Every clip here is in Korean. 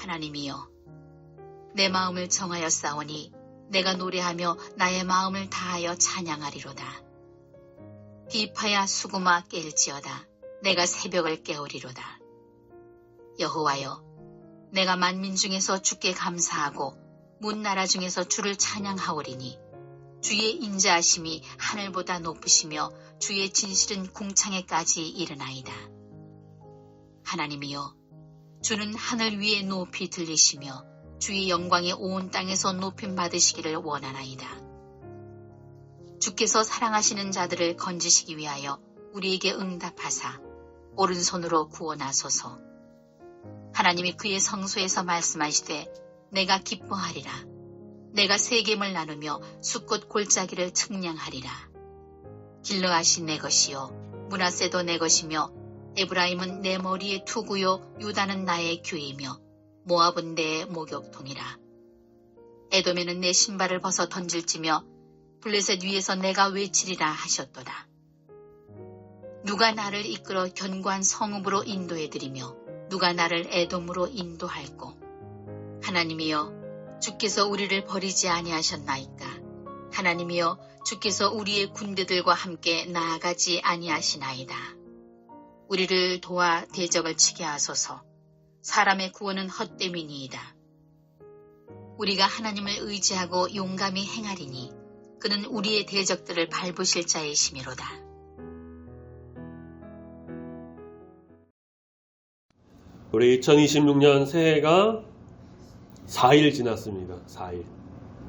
하나님이여, 내 마음을 정하였사오니 내가 노래하며 나의 마음을 다하여 찬양하리로다. 비파야 수구마 깰지어다. 내가 새벽을 깨우리로다. 여호와여, 내가 만민 중에서 주께 감사하고 문나라 중에서 주를 찬양하오리니 주의 인자하심이 하늘보다 높으시며 주의 진실은 궁창에까지 이르나이다. 하나님이여, 주는 하늘 위에 높이 들리시며 주의 영광이 온 땅에서 높임 받으시기를 원하나이다. 주께서 사랑하시는 자들을 건지시기 위하여 우리에게 응답하사 오른손으로 구원하소서. 하나님이 그의 성소에서 말씀하시되 내가 기뻐하리라. 내가 세겜을 나누며 숫꽃 골짜기를 측량하리라. 길르앗이 내 것이요 므낫세도 내 것이며 에브라임은 내 머리의 투구요 유다는 나의 규이며 모압은 내 목욕통이라. 에돔에는 내 신발을 벗어 던질지며 블레셋 위에서 내가 외치리라 하셨도다. 누가 나를 이끌어 견고한 성읍으로 인도해드리며 누가 나를 에돔으로 인도할꼬. 하나님이여, 주께서 우리를 버리지 아니하셨나이까. 하나님이여, 주께서 우리의 군대들과 함께 나아가지 아니하시나이다. 우리를 도와 대적을 치게 하소서. 사람의 구원은 헛됨이니이다. 우리가 하나님을 의지하고 용감히 행하리니 그는 우리의 대적들을 밟으실 자이시미로다. 우리 2026년 새해가 4일 지났습니다. 4일.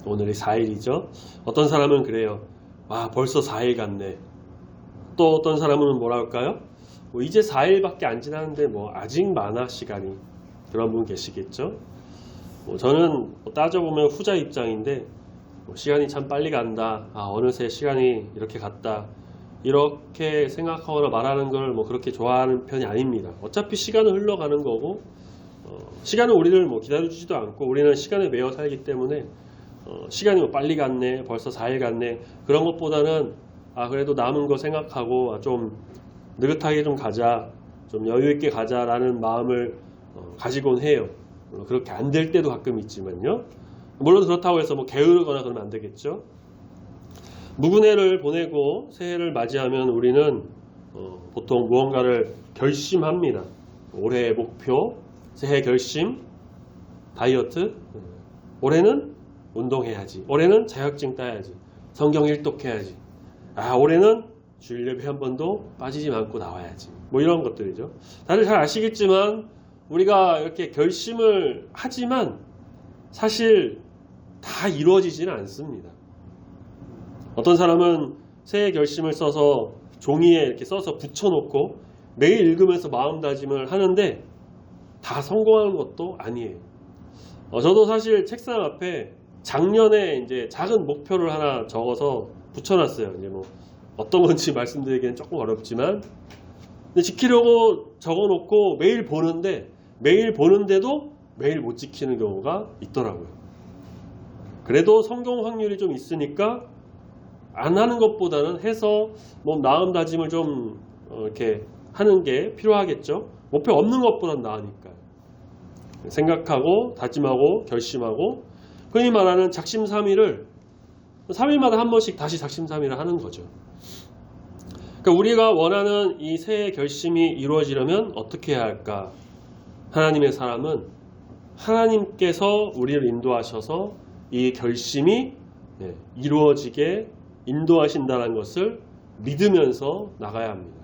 오늘이 4일이죠. 어떤 사람은 그래요. 와, 벌써 4일 갔네. 또 어떤 사람은 뭐라 할까요? 이제 4일밖에 안 지났는데 아직 많아 시간이. 그런 분 계시겠죠. 저는 따져보면 후자 입장인데 시간이 참 빨리 간다. 어느새 시간이 이렇게 갔다. 이렇게 생각하거나 말하는 걸 그렇게 좋아하는 편이 아닙니다. 어차피 시간은 흘러가는 거고 시간은 우리를 기다려주지도 않고 우리는 시간에 매여 살기 때문에 시간이 빨리 갔네, 벌써 4일 갔네, 그런 것보다는 그래도 남은 거 생각하고 좀 느긋하게 좀 가자, 좀 여유있게 가자라는 마음을 가지곤 해요. 그렇게 안 될 때도 가끔 있지만요. 물론 그렇다고 해서 게으르거나 그러면 안 되겠죠. 무근해를 보내고 새해를 맞이하면 우리는 보통 무언가를 결심합니다. 올해의 목표, 새해 결심, 다이어트, 올해는 운동해야지, 올해는 자격증 따야지, 성경 일독해야지, 올해는 주일 예배 한 번도 빠지지 않고 나와야지, 이런 것들이죠. 다들 잘 아시겠지만 우리가 이렇게 결심을 하지만 사실 다 이루어지지는 않습니다. 어떤 사람은 새해 결심을 써서 종이에 이렇게 써서 붙여놓고 매일 읽으면서 마음다짐을 하는데 다 성공하는 것도 아니에요. 저도 사실 책상 앞에 작년에 이제 작은 목표를 하나 적어서 붙여놨어요. 이제 어떤 건지 말씀드리기는 조금 어렵지만, 근데 지키려고 적어놓고 매일 보는데도 매일 못 지키는 경우가 있더라고요. 그래도 성공 확률이 좀 있으니까 안 하는 것보다는 해서 마음다짐을 좀 이렇게 하는 게 필요하겠죠. 목표 없는 것보단 나으니까요. 생각하고 다짐하고 결심하고, 흔히 말하는 작심삼일을 3일마다 한 번씩 다시 작심삼일을 하는 거죠. 그러니까 우리가 원하는 이 새해 결심이 이루어지려면 어떻게 해야 할까? 하나님의 사람은 하나님께서 우리를 인도하셔서 이 결심이 이루어지게 인도하신다는 것을 믿으면서 나가야 합니다.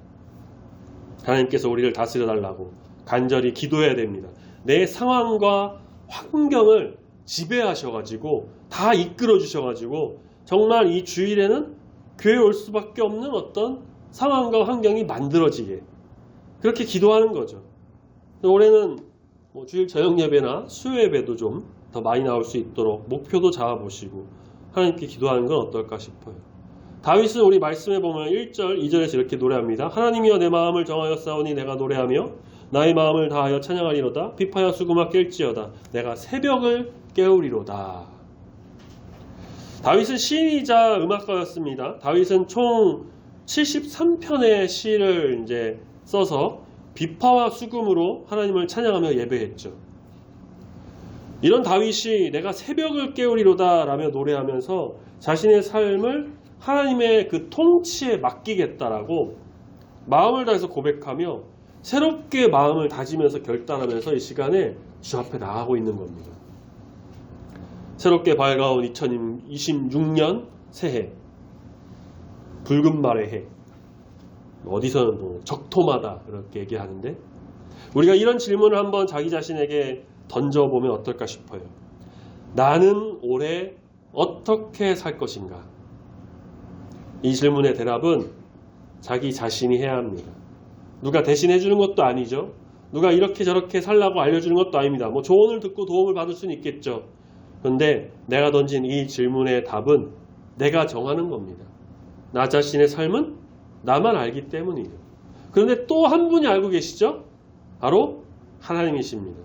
하나님께서 우리를 다스려 달라고 간절히 기도해야 됩니다. 내 상황과 환경을 지배하셔가지고 다 이끌어 주셔가지고 정말 이 주일에는 교회에 올 수밖에 없는 어떤 상황과 환경이 만들어지게 그렇게 기도하는 거죠. 올해는 주일 저녁 예배나 수요 예배도 좀 더 많이 나올 수 있도록 목표도 잡아보시고 하나님께 기도하는 건 어떨까 싶어요. 다윗은 우리 말씀에 보면 1절, 2절에서 이렇게 노래합니다. 하나님이여 내 마음을 정하였사오니 내가 노래하며 나의 마음을 다하여 찬양하리로다. 비파야 수구마 깰지어다. 내가 새벽을 깨우리로다. 다윗은 시이자 음악가였습니다. 다윗은 총 73편의 시를 이제 써서 비파와 수금으로 하나님을 찬양하며 예배했죠. 이런 다윗이 내가 새벽을 깨우리로다 라며 노래하면서 자신의 삶을 하나님의 그 통치에 맡기겠다라고 마음을 다해서 고백하며 새롭게 마음을 다지면서 결단하면서 이 시간에 주 앞에 나가고 있는 겁니다. 새롭게 밝아온 2026년 새해, 붉은 말의 해, 어디서는 뭐 적토마다 그렇게 얘기하는데 우리가 이런 질문을 한번 자기 자신에게 던져보면 어떨까 싶어요. 나는 올해 어떻게 살 것인가? 이 질문의 대답은 자기 자신이 해야 합니다. 누가 대신해 주는 것도 아니죠. 누가 이렇게 저렇게 살라고 알려주는 것도 아닙니다. 뭐 조언을 듣고 도움을 받을 수는 있겠죠. 그런데 내가 던진 이 질문의 답은 내가 정하는 겁니다. 나 자신의 삶은 나만 알기 때문이에요. 그런데 또 한 분이 알고 계시죠? 바로 하나님이십니다.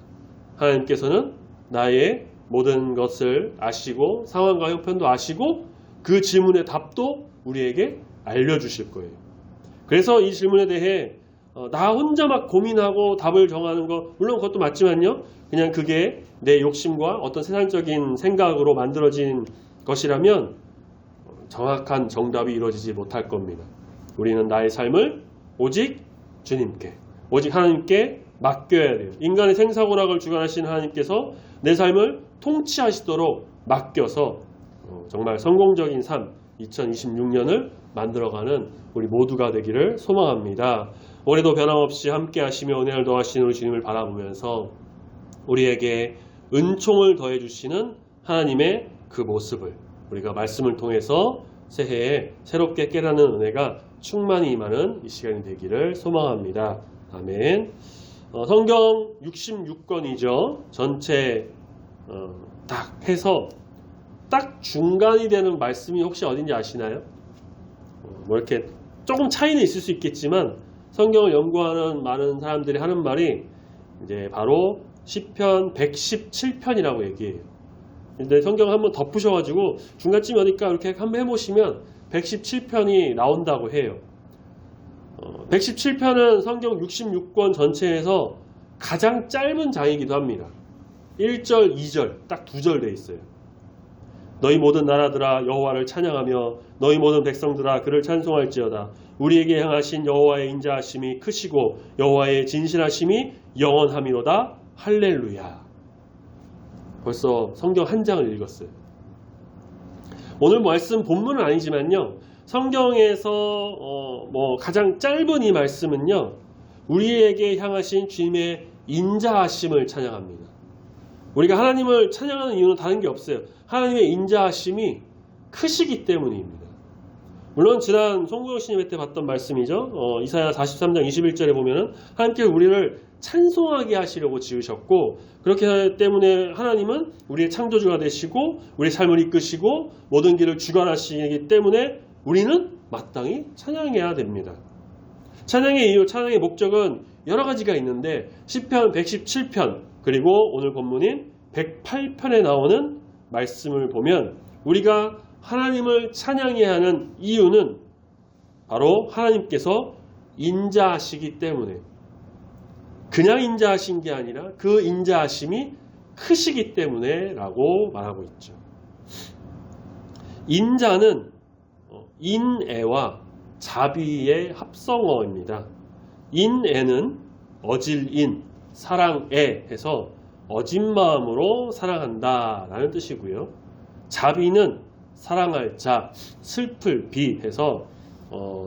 하나님께서는 나의 모든 것을 아시고 상황과 형편도 아시고 그 질문의 답도 우리에게 알려주실 거예요. 그래서 이 질문에 대해 나 혼자 막 고민하고 답을 정하는 거 물론 그것도 맞지만요. 그냥 그게 내 욕심과 어떤 세상적인 생각으로 만들어진 것이라면 정확한 정답이 이루어지지 못할 겁니다. 우리는 나의 삶을 오직 주님께, 오직 하나님께 맡겨야 돼요. 인간의 생사고락을 주관하신 하나님께서 내 삶을 통치하시도록 맡겨서 정말 성공적인 삶 2026년을 만들어가는 우리 모두가 되기를 소망합니다. 올해도 변함없이 함께 하시며 은혜를 더하시는 우리 주님을 바라보면서 우리에게 은총을 더해 주시는 하나님의 그 모습을 우리가 말씀을 통해서 새해에 새롭게 깨닫는 은혜가 충만히 임하는 이 시간이 되기를 소망합니다. 아멘. 성경 66권이죠. 전체 딱 해서 딱 중간이 되는 말씀이 혹시 어딘지 아시나요? 뭐 이렇게 조금 차이는 있을 수 있겠지만 성경을 연구하는 많은 사람들이 하는 말이 이제 바로 시편 117편이라고 얘기해요. 근데 성경을 한번 덮으셔가지고 중간쯤 어딜까 이렇게 한번 해보시면 117편이 나온다고 해요. 117편은 성경 66권 전체에서 가장 짧은 장이기도 합니다. 1절, 2절 딱 2절 돼 있어요. 너희 모든 나라들아 여호와를 찬양하며 너희 모든 백성들아 그를 찬송할지어다. 우리에게 향하신 여호와의 인자하심이 크시고 여호와의 진실하심이 영원함이로다. 할렐루야. 벌써 성경 한 장을 읽었어요. 오늘 말씀 본문은 아니지만요. 성경에서 가장 짧은 이 말씀은요. 우리에게 향하신 주님의 인자하심을 찬양합니다. 우리가 하나님을 찬양하는 이유는 다른 게 없어요. 하나님의 인자하심이 크시기 때문입니다. 물론 지난 송구영 신님 때 봤던 말씀이죠. 이사야 43장 21절에 보면은 하나님께서 우리를 찬송하게 하시려고 지으셨고 그렇기 때문에 하나님은 우리의 창조주가 되시고 우리의 삶을 이끄시고 모든 길을 주관하시기 때문에 우리는 마땅히 찬양해야 됩니다. 찬양의 이유, 찬양의 목적은 여러 가지가 있는데 시편 117편 그리고 오늘 본문인 108편에 나오는 말씀을 보면 우리가 하나님을 찬양해야 하는 이유는 바로 하나님께서 인자하시기 때문에 그냥 인자하신 게 아니라 그 인자하심이 크시기 때문에 라고 말하고 있죠. 인자는 인애와 자비의 합성어입니다. 인애는 어질인, 사랑애 해서 어진 마음으로 사랑한다 라는 뜻이고요. 자비는 사랑할 자, 슬플 비 해서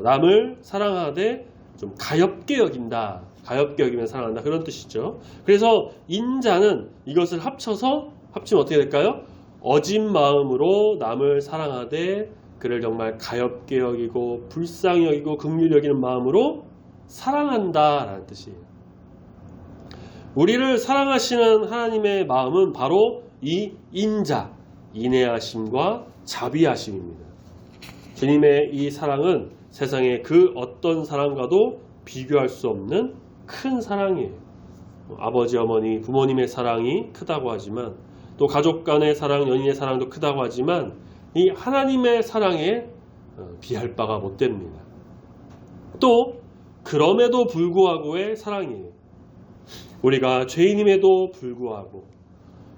남을 사랑하되 좀 가엽게 여긴다. 가엽게 여기면 사랑한다. 그런 뜻이죠. 그래서 인자는 이것을 합치면 어떻게 될까요? 어진 마음으로 남을 사랑하되 그를 정말 가엽게 여기고 불쌍히 여기고 긍휼히 여기는 마음으로 사랑한다 라는 뜻이에요. 우리를 사랑하시는 하나님의 마음은 바로 이 인자, 인애하심과 자비하심입니다. 주님의 이 사랑은 세상의 그 어떤 사랑과도 비교할 수 없는 큰 사랑이에요. 아버지, 어머니, 부모님의 사랑이 크다고 하지만 또 가족 간의 사랑, 연인의 사랑도 크다고 하지만 이 하나님의 사랑에 비할 바가 못 됩니다. 또 그럼에도 불구하고의 사랑이에요. 우리가 죄인임에도 불구하고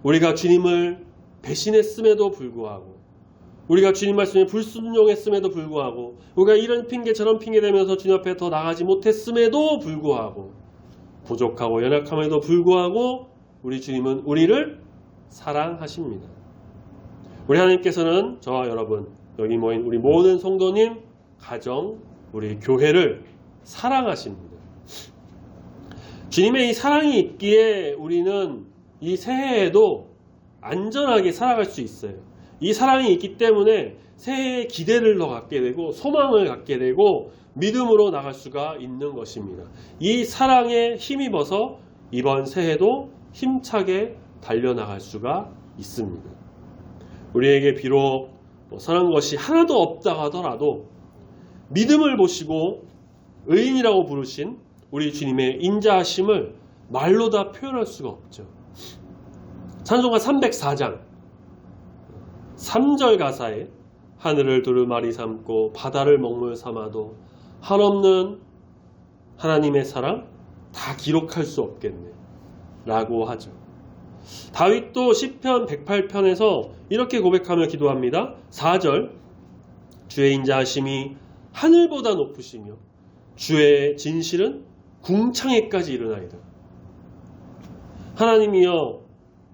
우리가 주님을 배신했음에도 불구하고, 우리가 주님 말씀에 불순종했음에도 불구하고, 우리가 이런 핑계 저런 핑계 대면서 주님 앞에 더 나가지 못했음에도 불구하고, 부족하고 연약함에도 불구하고 우리 주님은 우리를 사랑하십니다. 우리 하나님께서는 저와 여러분, 여기 모인 우리 모든 성도님, 가정, 우리 교회를 사랑하십니다. 주님의 이 사랑이 있기에 우리는 이 새해에도 안전하게 살아갈 수 있어요. 이 사랑이 있기 때문에 새해에 기대를 더 갖게 되고 소망을 갖게 되고 믿음으로 나갈 수가 있는 것입니다. 이 사랑에 힘입어서 이번 새해도 힘차게 달려나갈 수가 있습니다. 우리에게 비록 선한 것이 하나도 없다 하더라도 믿음을 보시고 의인이라고 부르신 우리 주님의 인자하심을 말로 다 표현할 수가 없죠. 찬송가 304장 3절 가사에 하늘을 두루마리 삼고 바다를 먹물 삼아도 한없는 하나님의 사랑 다 기록할 수 없겠네 라고 하죠. 다윗도 시편 108편에서 이렇게 고백하며 기도합니다. 4절 주의 인자하심이 하늘보다 높으시며 주의 진실은 궁창에까지 이르나이다. 하나님이여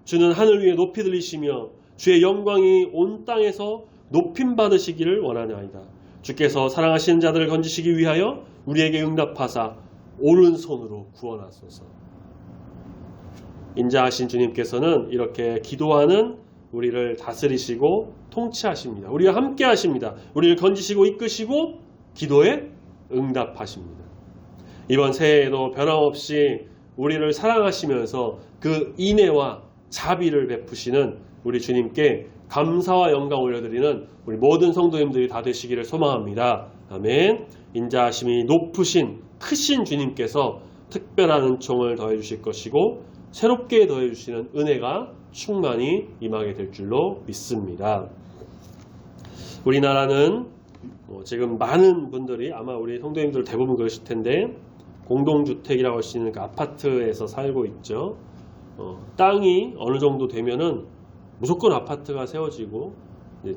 주는 하늘 위에 높이 들리시며 주의 영광이 온 땅에서 높임 받으시기를 원하나이다. 주께서 사랑하시는 자들을 건지시기 위하여 우리에게 응답하사 오른손으로 구원하소서. 인자하신 주님께서는 이렇게 기도하는 우리를 다스리시고 통치하십니다. 우리와 함께 하십니다. 우리를 건지시고 이끄시고 기도에 응답하십니다. 이번 새해에도 변함없이 우리를 사랑하시면서 그 인애와 자비를 베푸시는 우리 주님께 감사와 영광 올려드리는 우리 모든 성도님들이 다 되시기를 소망합니다. 아멘. 인자하심이 높으신 크신 주님께서 특별한 은총을 더해 주실 것이고 새롭게 더해 주시는 은혜가 충만히 임하게 될 줄로 믿습니다. 우리나라는 지금 많은 분들이 아마 우리 성도님들 대부분 그러실 텐데 공동주택이라고 할 수 있는 그 아파트에서 살고 있죠. 땅이 어느 정도 되면은 무조건 아파트가 세워지고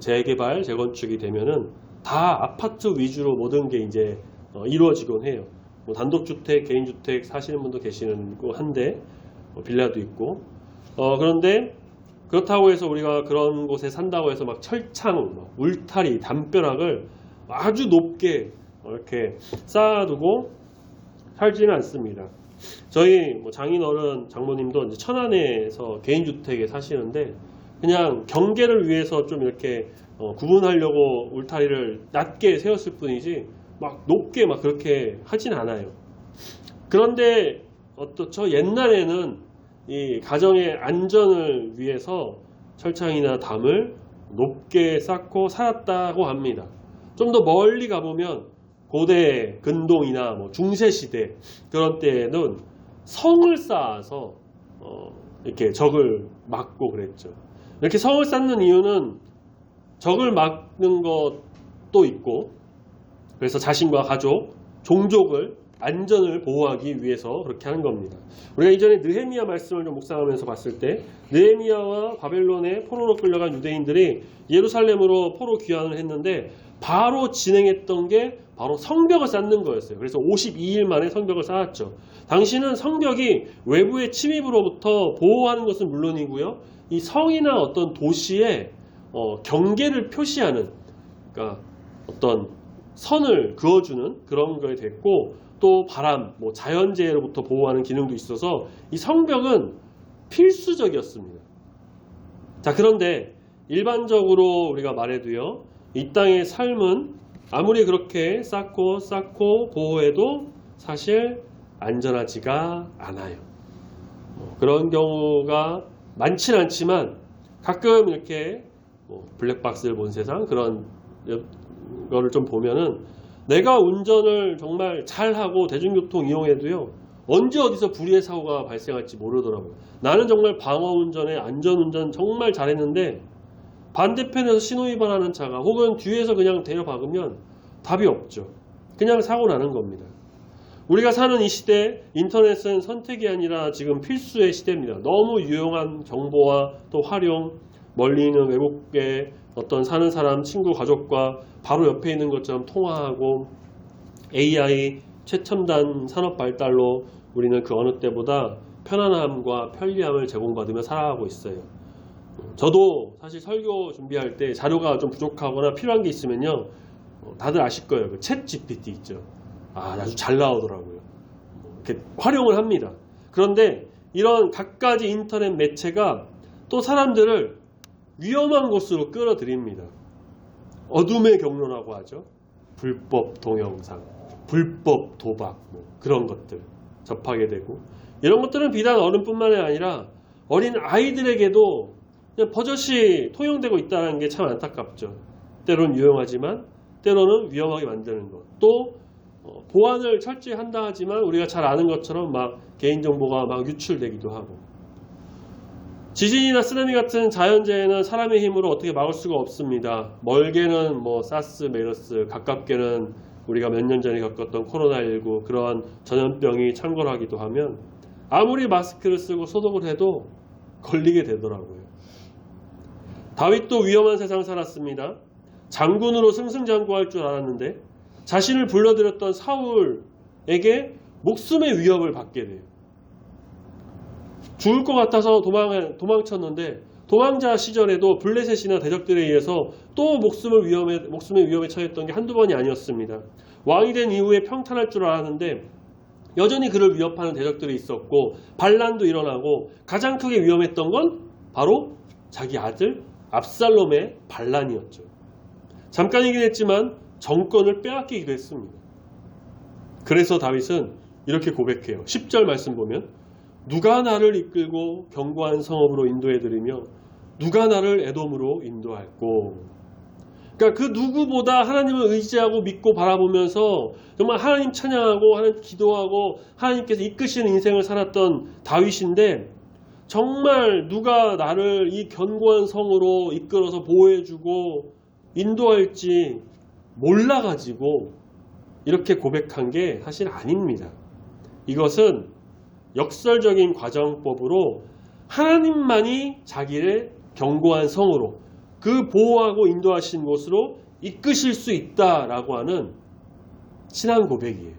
재개발, 재건축이 되면은 다 아파트 위주로 모든 게 이제 이루어지곤 해요. 단독주택, 개인주택 사시는 분도 계시는 한데 빌라도 있고 그런데 그렇다고 해서 우리가 그런 곳에 산다고 해서 막 철창, 울타리, 담벼락을 아주 높게 이렇게 쌓아두고 살지는 않습니다. 저희 장인어른 장모님도 이제 천안에서 개인주택에 사시는데 그냥 경계를 위해서 좀 이렇게 구분하려고 울타리를 낮게 세웠을 뿐이지 막 높게 막 그렇게 하진 않아요. 그런데 어떻죠? 옛날에는 이 가정의 안전을 위해서 철창이나 담을 높게 쌓고 살았다고 합니다. 좀 더 멀리 가보면 고대 근동이나 중세시대 그런 때에는 성을 쌓아서 이렇게 적을 막고 그랬죠. 이렇게 성을 쌓는 이유는 적을 막는 것도 있고 그래서 자신과 가족, 종족을 안전을 보호하기 위해서 그렇게 하는 겁니다. 우리가 이전에 느헤미야 말씀을 좀 묵상하면서 봤을 때 느헤미야와 바벨론의 포로로 끌려간 유대인들이 예루살렘으로 포로 귀환을 했는데 바로 진행했던 게 바로 성벽을 쌓는 거였어요. 그래서 52일 만에 성벽을 쌓았죠. 당시는 성벽이 외부의 침입으로부터 보호하는 것은 물론이고요. 이 성이나 어떤 도시의 경계를 표시하는 그러니까 어떤 선을 그어주는 그런 거에 됐고 또 바람, 자연재해로부터 보호하는 기능도 있어서 이 성벽은 필수적이었습니다. 자, 그런데 일반적으로 우리가 말해도요. 이 땅의 삶은 아무리 그렇게 쌓고 보호해도 사실 안전하지가 않아요. 그런 경우가 많지는 않지만 가끔 이렇게 블랙박스를 본 세상 그런 거를 좀 보면은 내가 운전을 정말 잘하고 대중교통 이용해도요. 언제 어디서 불의의 사고가 발생할지 모르더라고요. 나는 정말 방어운전에 안전운전 정말 잘했는데 반대편에서 신호위반하는 차가 혹은 뒤에서 그냥 대려박으면 답이 없죠. 그냥 사고 나는 겁니다. 우리가 사는 이 시대, 인터넷은 선택이 아니라 지금 필수의 시대입니다. 너무 유용한 정보와 또 활용, 멀리 있는 외국의 어떤 사는 사람, 친구, 가족과 바로 옆에 있는 것처럼 통화하고 AI, 최첨단 산업 발달로 우리는 그 어느 때보다 편안함과 편리함을 제공받으며 살아가고 있어요. 저도 사실 설교 준비할 때 자료가 좀 부족하거나 필요한 게 있으면요, 다들 아실 거예요. 그 챗 GPT 있죠. 아주 잘 나오더라고요. 이렇게 활용을 합니다. 그런데 이런 갖가지 인터넷 매체가 또 사람들을 위험한 곳으로 끌어들입니다. 어둠의 경로라고 하죠. 불법 동영상, 불법 도박, 그런 것들 접하게 되고, 이런 것들은 비단 어른뿐만이 아니라 어린 아이들에게도 그냥 버젓이 통용되고 있다는 게 참 안타깝죠. 때로는 유용하지만 때로는 위험하게 만드는 것. 또 보안을 철저히 한다 하지만 우리가 잘 아는 것처럼 막 개인정보가 막 유출되기도 하고, 지진이나 쓰나미 같은 자연재해는 사람의 힘으로 어떻게 막을 수가 없습니다. 멀게는 사스, 메르스, 가깝게는 우리가 몇 년 전에 겪었던 코로나19 그러한 전염병이 창궐하기도 하면 아무리 마스크를 쓰고 소독을 해도 걸리게 되더라고요. 다윗도 위험한 세상 살았습니다. 장군으로 승승장구할 줄 알았는데 자신을 불러들였던 사울에게 목숨의 위협을 받게 돼요. 죽을 것 같아서 도망쳤는데 도망자 시절에도 블레셋이나 대적들에 의해서 또 목숨의 위험에 처했던 게 한두 번이 아니었습니다. 왕이 된 이후에 평탄할 줄 알았는데 여전히 그를 위협하는 대적들이 있었고 반란도 일어나고 가장 크게 위험했던 건 바로 자기 아들 압살롬의 반란이었죠. 잠깐이긴 했지만 정권을 빼앗기기도 했습니다. 그래서 다윗은 이렇게 고백해요. 10절 말씀 보면 누가 나를 이끌고 견고한 성읍으로 인도해드리며 누가 나를 에돔으로 인도할꼬. 그러니까 그 누구보다 하나님을 의지하고 믿고 바라보면서 정말 하나님 찬양하고 하나님 기도하고 하나님께서 이끄시는 인생을 살았던 다윗인데, 정말 누가 나를 이 견고한 성으로 이끌어서 보호해주고 인도할지 몰라가지고 이렇게 고백한 게 사실 아닙니다. 이것은 역설적인 과정법으로 하나님만이 자기를 견고한 성으로, 그 보호하고 인도하신 곳으로 이끄실 수 있다라고 하는 신앙 고백이에요.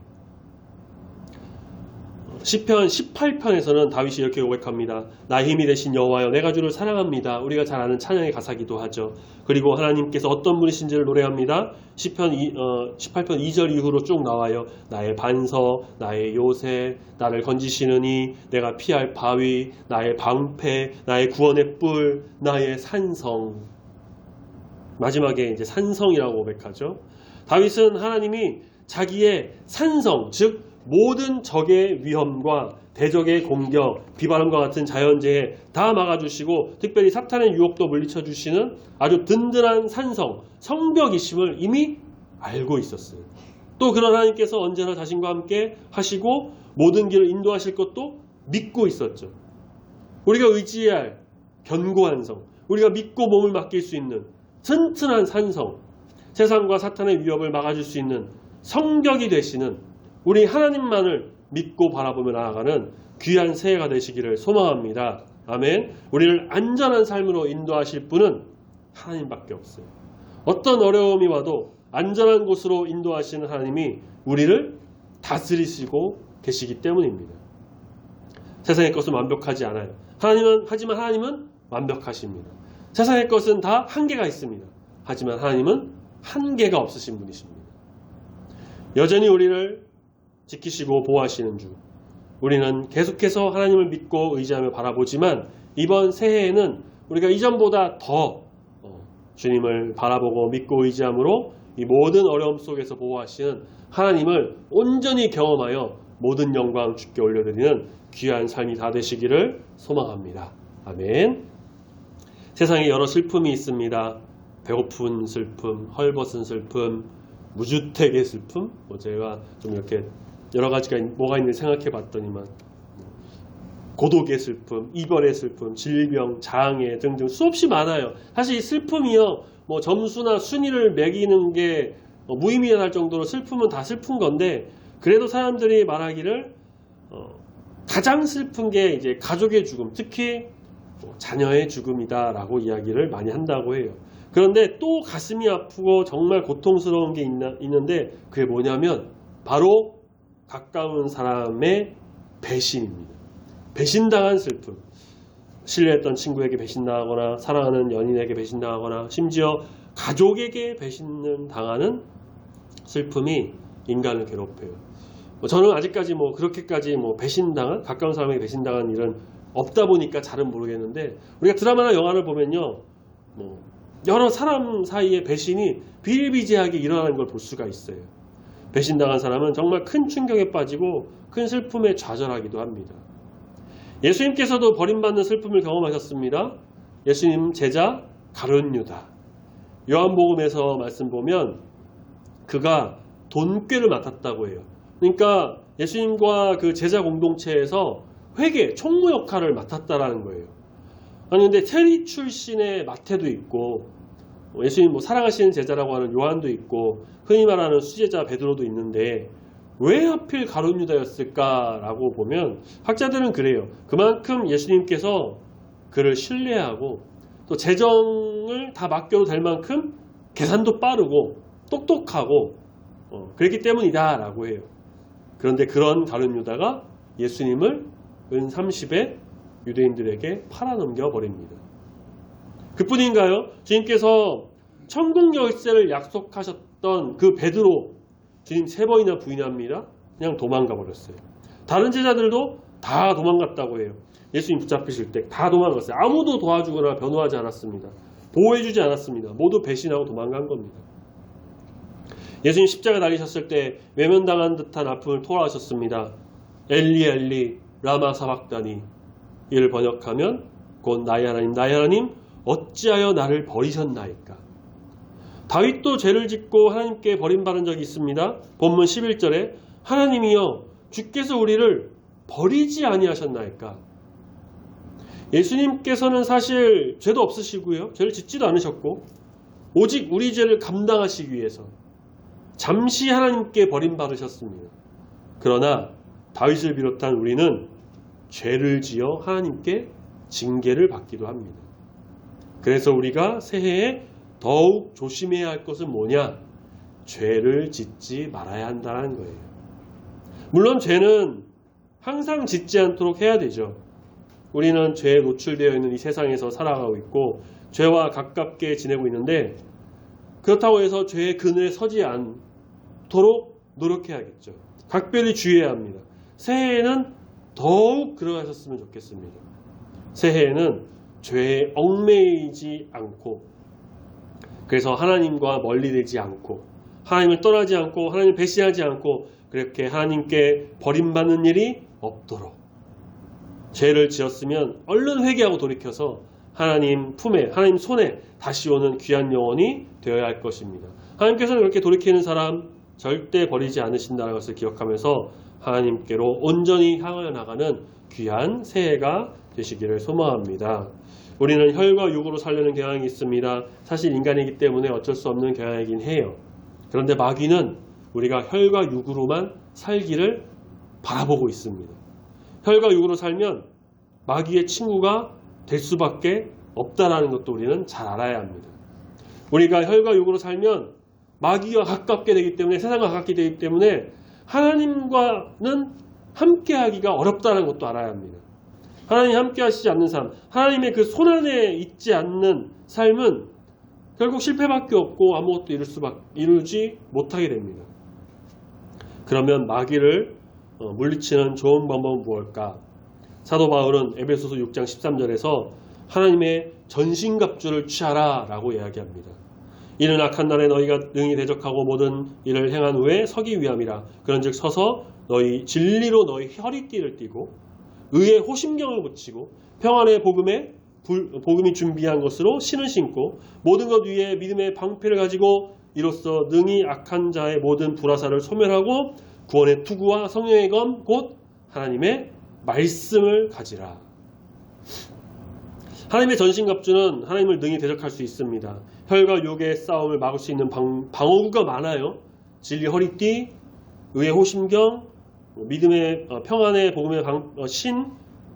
시편 18편에서는 다윗이 이렇게 고백합니다. 나의 힘이 되신 여호와여, 내가 주를 사랑합니다. 우리가 잘 아는 찬양의 가사기도 하죠. 그리고 하나님께서 어떤 분이신지를 노래합니다. 시편 18편 2절 이후로 쭉 나와요. 나의 반석, 나의 요새, 나를 건지시느니, 내가 피할 바위, 나의 방패, 나의 구원의 뿔, 나의 산성. 마지막에 이제 산성이라고 고백하죠. 다윗은 하나님이 자기의 산성, 즉 모든 적의 위험과 대적의 공격, 비바람과 같은 자연재해 다 막아주시고 특별히 사탄의 유혹도 물리쳐주시는 아주 든든한 산성, 성벽이심을 이미 알고 있었어요. 또 그런 하나님께서 언제나 자신과 함께 하시고 모든 길을 인도하실 것도 믿고 있었죠. 우리가 의지해야 할 견고한 성, 우리가 믿고 몸을 맡길 수 있는 튼튼한 산성, 세상과 사탄의 위협을 막아줄 수 있는 성벽이 되시는 우리 하나님만을 믿고 바라보며 나아가는 귀한 새해가 되시기를 소망합니다. 아멘. 우리를 안전한 삶으로 인도하실 분은 하나님밖에 없어요. 어떤 어려움이 와도 안전한 곳으로 인도하시는 하나님이 우리를 다스리시고 계시기 때문입니다. 세상의 것은 완벽하지 않아요. 하지만 하나님은 완벽하십니다. 세상의 것은 다 한계가 있습니다. 하지만 하나님은 한계가 없으신 분이십니다. 여전히 우리를 지키시고 보호하시는 주, 우리는 계속해서 하나님을 믿고 의지하며 바라보지만 이번 새해에는 우리가 이전보다 더 주님을 바라보고 믿고 의지함으로 이 모든 어려움 속에서 보호하시는 하나님을 온전히 경험하여 모든 영광 주께 올려드리는 귀한 삶이 다 되시기를 소망합니다. 아멘. 세상에 여러 슬픔이 있습니다. 배고픈 슬픔, 헐벗은 슬픔, 무주택의 슬픔, 제가 좀 이렇게 여러 가지가 뭐가 있는지 생각해 봤더니만 고독의 슬픔, 이별의 슬픔, 질병, 장애 등등 수없이 많아요. 사실 이 슬픔이요, 점수나 순위를 매기는 게 무의미할 정도로 슬픔은 다 슬픈 건데 그래도 사람들이 말하기를 가장 슬픈 게 이제 가족의 죽음, 특히 자녀의 죽음이다라고 이야기를 많이 한다고 해요. 그런데 또 가슴이 아프고 정말 고통스러운 게 있는데 그게 뭐냐면 바로 가까운 사람의 배신입니다. 배신당한 슬픔. 신뢰했던 친구에게 배신당하거나 사랑하는 연인에게 배신당하거나 심지어 가족에게 배신당하는 슬픔이 인간을 괴롭혀요. 저는 아직까지 그렇게까지 배신당한, 가까운 사람에게 배신당한 일은 없다 보니까 잘은 모르겠는데, 우리가 드라마나 영화를 보면요, 여러 사람 사이의 배신이 비일비재하게 일어나는 걸 볼 수가 있어요. 배신당한 사람은 정말 큰 충격에 빠지고 큰 슬픔에 좌절하기도 합니다. 예수님께서도 버림받는 슬픔을 경험하셨습니다. 예수님 제자 가룟 유다. 요한복음에서 말씀 보면 그가 돈꾀를 맡았다고 해요. 그러니까 예수님과 그 제자 공동체에서 회계, 총무 역할을 맡았다라는 거예요. 아니 근데 테리 출신의 마태도 있고 예수님 사랑하시는 제자라고 하는 요한도 있고 흔히 말하는 수제자 베드로도 있는데 왜 하필 가룟 유다였을까라고 보면 학자들은 그래요. 그만큼 예수님께서 그를 신뢰하고 또 재정을 다 맡겨도 될 만큼 계산도 빠르고 똑똑하고 그랬기 때문이다라고 해요. 그런데 그런 가룟 유다가 예수님을 은 30에 유대인들에게 팔아넘겨 버립니다. 그뿐인가요? 주님께서 천국 열쇠를 약속하셨던 그 베드로, 주님 3번이나 부인합니다. 그냥 도망가 버렸어요. 다른 제자들도 다 도망갔다고 해요. 예수님 붙잡히실 때 다 도망갔어요. 아무도 도와주거나 변호하지 않았습니다. 보호해주지 않았습니다. 모두 배신하고 도망간 겁니다. 예수님 십자가 달리셨을 때 외면당한 듯한 아픔을 토로하셨습니다. 엘리 엘리 라마 사박다니. 이를 번역하면 곧 나의 하나님 어찌하여 나를 버리셨나이까. 다윗도 죄를 짓고 하나님께 버림받은 적이 있습니다. 본문 11절에 하나님이여 주께서 우리를 버리지 아니하셨나이까. 예수님께서는 사실 죄도 없으시고요. 죄를 짓지도 않으셨고 오직 우리 죄를 감당하시기 위해서 잠시 하나님께 버림받으셨습니다. 그러나 다윗을 비롯한 우리는 죄를 지어 하나님께 징계를 받기도 합니다. 그래서 우리가 새해에 더욱 조심해야 할 것은 뭐냐? 죄를 짓지 말아야 한다는 거예요. 물론 죄는 항상 짓지 않도록 해야 되죠. 우리는 죄에 노출되어 있는 이 세상에서 살아가고 있고 죄와 가깝게 지내고 있는데 그렇다고 해서 죄의 그늘에 서지 않도록 노력해야겠죠. 각별히 주의해야 합니다. 새해에는 더욱 그러하셨으면 좋겠습니다. 새해에는 죄에 얽매이지 않고 그래서 하나님과 멀리 되지 않고 하나님을 떠나지 않고 하나님을 배신하지 않고 그렇게 하나님께 버림받는 일이 없도록 죄를 지었으면 얼른 회개하고 돌이켜서 하나님 품에 하나님 손에 다시 오는 귀한 영혼이 되어야 할 것입니다. 하나님께서는 그렇게 돌이키는 사람 절대 버리지 않으신다는 것을 기억하면서 하나님께로 온전히 향하여 나가는 귀한 새해가 되시기를 소망합니다. 우리는 혈과 육으로 살려는 경향이 있습니다. 사실 인간이기 때문에 어쩔 수 없는 경향이긴 해요. 그런데 마귀는 우리가 혈과 육으로만 살기를 바라보고 있습니다. 혈과 육으로 살면 마귀의 친구가 될 수밖에 없다는 것도 우리는 잘 알아야 합니다. 우리가 혈과 육으로 살면 마귀와 가깝게 되기 때문에 세상과 가깝게 되기 때문에 하나님과는 함께하기가 어렵다는 것도 알아야 합니다. 하나님 함께 하시지 않는 삶, 하나님의 그 손안에 있지 않는 삶은 결국 실패밖에 없고 아무것도 이루지 못하게 됩니다. 그러면 마귀를 물리치는 좋은 방법은 무엇일까? 사도 바울은 에베소서 6장 13절에서 하나님의 전신갑주를 취하라 라고 이야기합니다. 이는 악한 날에 너희가 능히 대적하고 모든 일을 행한 후에 서기 위함이라. 그런즉 서서 너희 진리로 너희 허리띠를 띠고 의의 호심경을 붙이고 평안의 복음이 준비한 것으로 신을 신고 모든 것 위에 믿음의 방패를 가지고 이로써 능히 악한 자의 모든 불화살을 소멸하고 구원의 투구와 성령의 검 곧 하나님의 말씀을 가지라. 하나님의 전신갑주는 하나님을 능히 대적할 수 있습니다. 혈과 육의 싸움을 막을 수 있는 방어구가 많아요. 진리 허리띠, 의의 호심경, 믿음의 평안의 복음의 신,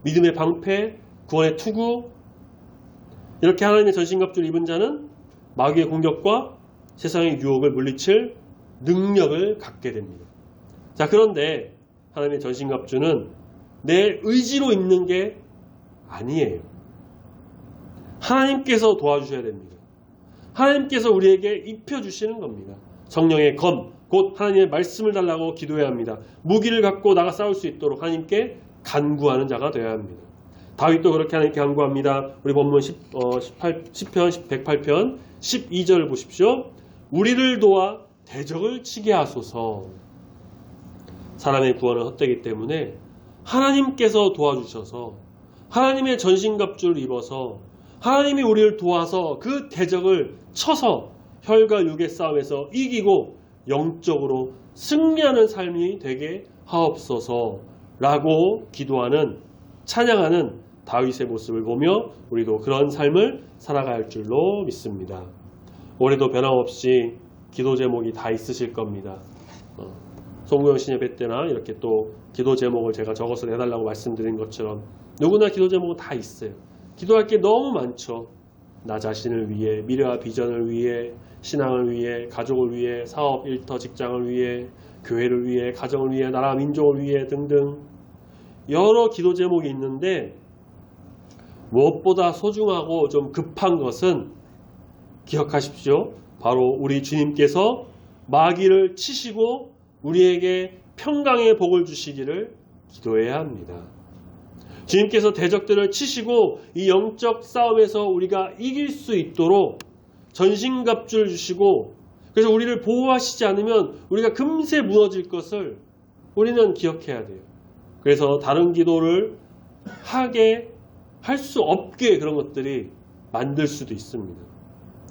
믿음의 방패, 구원의 투구, 이렇게 하나님의 전신갑주를 입은 자는 마귀의 공격과 세상의 유혹을 물리칠 능력을 갖게 됩니다. 자, 그런데 하나님의 전신갑주는 내 의지로 입는 게 아니에요. 하나님께서 도와주셔야 됩니다. 하나님께서 우리에게 입혀주시는 겁니다. 성령의 검, 곧 하나님의 말씀을 달라고 기도해야 합니다. 무기를 갖고 나가 싸울 수 있도록 하나님께 간구하는 자가 되어야 합니다. 다윗도 그렇게 하나님께 간구합니다. 우리 본문 10편 108편 12절을 보십시오. 우리를 도와 대적을 치게 하소서. 사람의 구원은 헛되기 때문에 하나님께서 도와주셔서 하나님의 전신갑주를 입어서 하나님이 우리를 도와서 그 대적을 쳐서 혈과 육의 싸움에서 이기고 영적으로 승리하는 삶이 되게 하옵소서 라고 기도하는, 찬양하는 다윗의 모습을 보며 우리도 그런 삶을 살아갈 줄로 믿습니다. 올해도 변함없이 기도 제목이 다 있으실 겁니다. 송구영 신의 배 때나 이렇게 또 기도 제목을 제가 적어서 내달라고 말씀드린 것처럼 누구나 기도 제목은 다 있어요. 기도할 게 너무 많죠. 나 자신을 위해, 미래와 비전을 위해, 신앙을 위해, 가족을 위해, 사업, 일터, 직장을 위해, 교회를 위해, 가정을 위해, 나라, 민족을 위해 등등 여러 기도 제목이 있는데 무엇보다 소중하고 좀 급한 것은 기억하십시오. 바로 우리 주님께서 마귀를 치시고 우리에게 평강의 복을 주시기를 기도해야 합니다. 주님께서 대적들을 치시고 이 영적 싸움에서 우리가 이길 수 있도록 전신갑주를 주시고, 그래서 우리를 보호하시지 않으면 우리가 금세 무너질 것을 우리는 기억해야 돼요. 그래서 다른 기도를 하게 할 수 없게 그런 것들이 만들 수도 있습니다.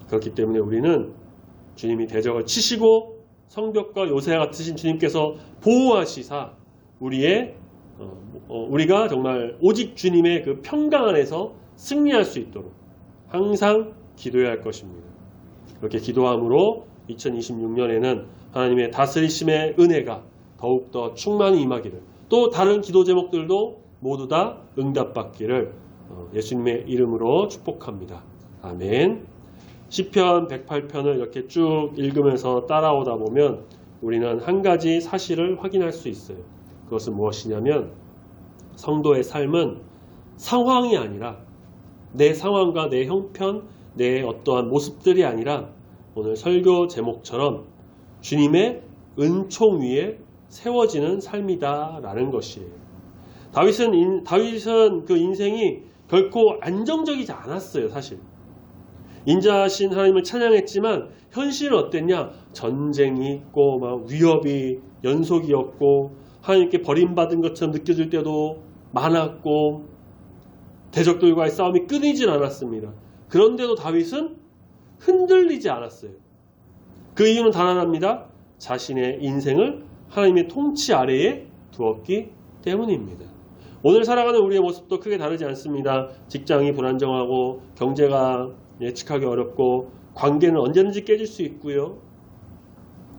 그렇기 때문에 우리는 주님이 대적을 치시고 성벽과 요새 같으신 주님께서 보호하시사 우리가 정말 오직 주님의 그 평강 안에서 승리할 수 있도록 항상 기도해야 할 것입니다. 그렇게 기도함으로 2026년에는 하나님의 다스리심의 은혜가 더욱더 충만히 임하기를, 또 다른 기도 제목들도 모두 다 응답받기를 예수님의 이름으로 축복합니다. 아멘. 시편 108편을 이렇게 쭉 읽으면서 따라오다 보면 우리는 한 가지 사실을 확인할 수 있어요. 그것은 무엇이냐면 성도의 삶은 상황이 아니라, 내 상황과 내 형편, 내 어떠한 모습들이 아니라 오늘 설교 제목처럼 주님의 은총 위에 세워지는 삶이다라는 것이에요. 다윗은 그 인생이 결코 안정적이지 않았어요. 사실 인자하신 하나님을 찬양했지만 현실은 어땠냐? 전쟁이 있고 막 위협이 연속이었고 하나님께 버림받은 것처럼 느껴질 때도 많았고 대적들과의 싸움이 끊이질 않았습니다. 그런데도 다윗은 흔들리지 않았어요. 그 이유는 단 하나입니다. 자신의 인생을 하나님의 통치 아래에 두었기 때문입니다. 오늘 살아가는 우리의 모습도 크게 다르지 않습니다. 직장이 불안정하고 경제가 예측하기 어렵고 관계는 언제든지 깨질 수 있고요.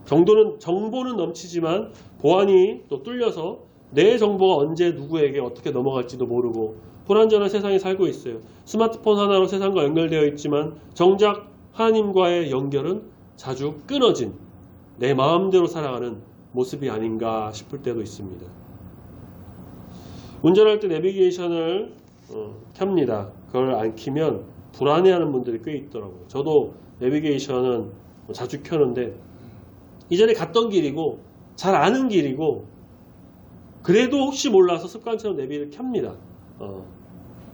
정보는 넘치지만 보안이 또 뚫려서 내 정보가 언제 누구에게 어떻게 넘어갈지도 모르고 불안전한 세상에 살고 있어요. 스마트폰 하나로 세상과 연결되어 있지만 정작 하나님과의 연결은 자주 끊어진 내 마음대로 살아가는 모습이 아닌가 싶을 때도 있습니다. 운전할 때 내비게이션을 켭니다. 그걸 안 켜면 불안해하는 분들이 꽤 있더라고요. 저도 내비게이션은 자주 켜는데 이전에 갔던 길이고 잘 아는 길이고 그래도 혹시 몰라서 습관처럼 내비를 켭니다.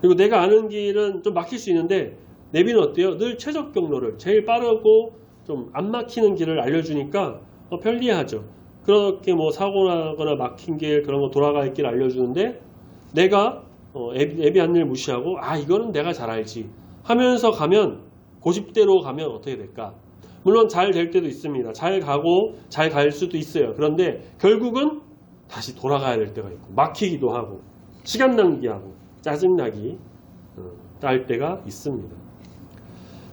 그리고 내가 아는 길은 좀 막힐 수 있는데 내비는 어때요? 늘 최적 경로를 제일 빠르고 좀 안 막히는 길을 알려주니까 편리하죠. 그렇게 뭐 사고 나거나 막힌 길 그런 거 돌아갈 길 알려주는데 내가 앱이 안내를 무시하고 이거는 내가 잘 알지 하면서 가면 고집대로 가면 어떻게 될까? 물론 잘 될 때도 있습니다. 잘 가고 잘 갈 수도 있어요. 그런데 결국은 다시 돌아가야 될 때가 있고 막히기도 하고 시간 낭비하고 짜증나기 할 때가 있습니다.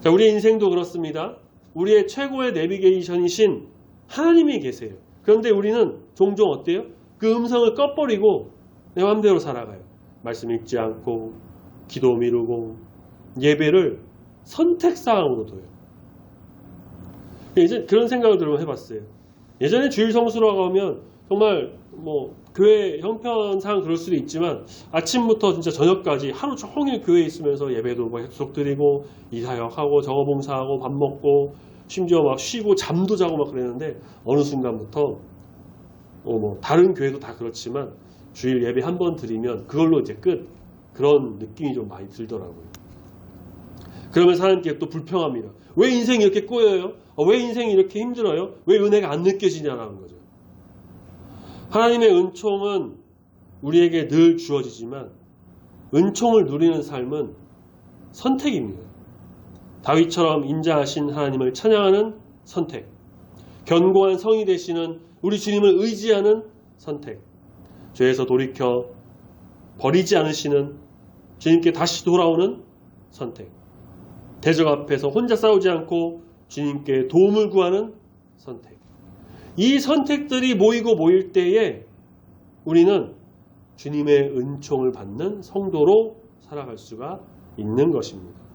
자, 우리의 인생도 그렇습니다. 우리의 최고의 내비게이션이신 하나님이 계세요. 그런데 우리는 종종 어때요? 그 음성을 꺼버리고 내 마음대로 살아가요. 말씀 읽지 않고 기도 미루고 예배를 선택사항으로 둬요. 이제 그런 생각을 들어 해봤어요. 예전에 주일 성수로 가면 정말 교회 형편상 그럴 수도 있지만 아침부터 진짜 저녁까지 하루 종일 교회에 있으면서 예배도 계속 드리고 이사역하고 저거 봉사하고 밥 먹고 심지어 막 쉬고 잠도 자고 막 그랬는데 어느 순간부터 다른 교회도 다 그렇지만 주일 예배 한 번 드리면 그걸로 이제 끝, 그런 느낌이 좀 많이 들더라고요. 그러면 하나님께 또 불평합니다. 왜 인생이 이렇게 꼬여요? 왜 인생이 이렇게 힘들어요? 왜 은혜가 안 느껴지냐라는 거죠. 하나님의 은총은 우리에게 늘 주어지지만 은총을 누리는 삶은 선택입니다. 다윗처럼 인자하신 하나님을 찬양하는 선택, 견고한 성이 되시는 우리 주님을 의지하는 선택, 죄에서 돌이켜 버리지 않으시는 주님께 다시 돌아오는 선택, 대적 앞에서 혼자 싸우지 않고 주님께 도움을 구하는 선택. 이 선택들이 모일 때에 우리는 주님의 은총을 받는 성도로 살아갈 수가 있는 것입니다.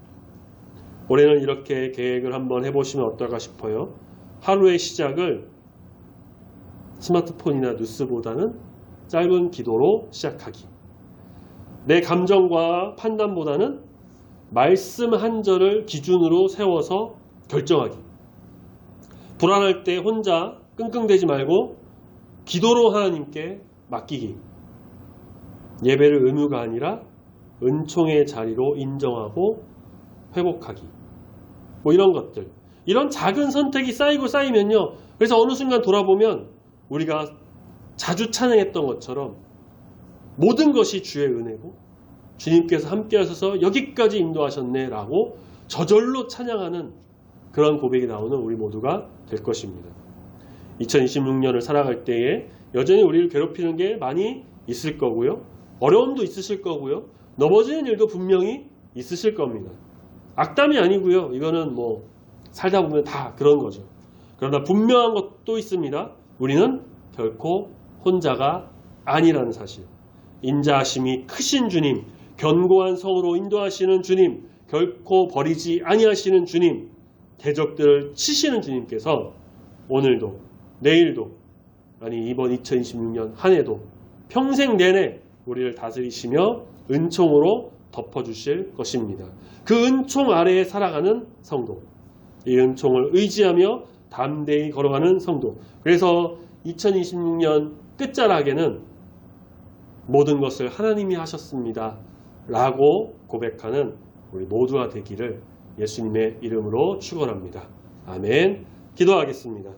올해는 이렇게 계획을 한번 해보시면 어떨까 싶어요. 하루의 시작을 스마트폰이나 뉴스보다는 짧은 기도로 시작하기. 내 감정과 판단보다는 말씀 한 절을 기준으로 세워서 결정하기. 불안할 때 혼자 끙끙대지 말고 기도로 하나님께 맡기기. 예배를 의무가 아니라 은총의 자리로 인정하고 회복하기. 이런 것들. 이런 작은 선택이 쌓이고 쌓이면요. 그래서 어느 순간 돌아보면 우리가 자주 찬양했던 것처럼 모든 것이 주의 은혜고 주님께서 함께 하셔서 여기까지 인도하셨네 라고 저절로 찬양하는 그런 고백이 나오는 우리 모두가 될 것입니다. 2026년을 살아갈 때에 여전히 우리를 괴롭히는 게 많이 있을 거고요. 어려움도 있으실 거고요. 넘어지는 일도 분명히 있으실 겁니다. 악담이 아니고요. 이거는 살다 보면 다 그런 거죠. 그러나 분명한 것도 있습니다. 우리는 결코 혼자가 아니라는 사실. 인자하심이 크신 주님, 견고한 성으로 인도하시는 주님, 결코 버리지 아니하시는 주님, 대적들을 치시는 주님께서 오늘도 내일도 이번 2026년 한 해도 평생 내내 우리를 다스리시며 은총으로 덮어주실 것입니다. 그 은총 아래에 살아가는 성도, 이 은총을 의지하며 담대히 걸어가는 성도. 그래서 2026년 끝자락에는 모든 것을 하나님이 하셨습니다 라고 고백하는 우리 모두가 되기를 예수님의 이름으로 축원합니다. 아멘. 기도하겠습니다.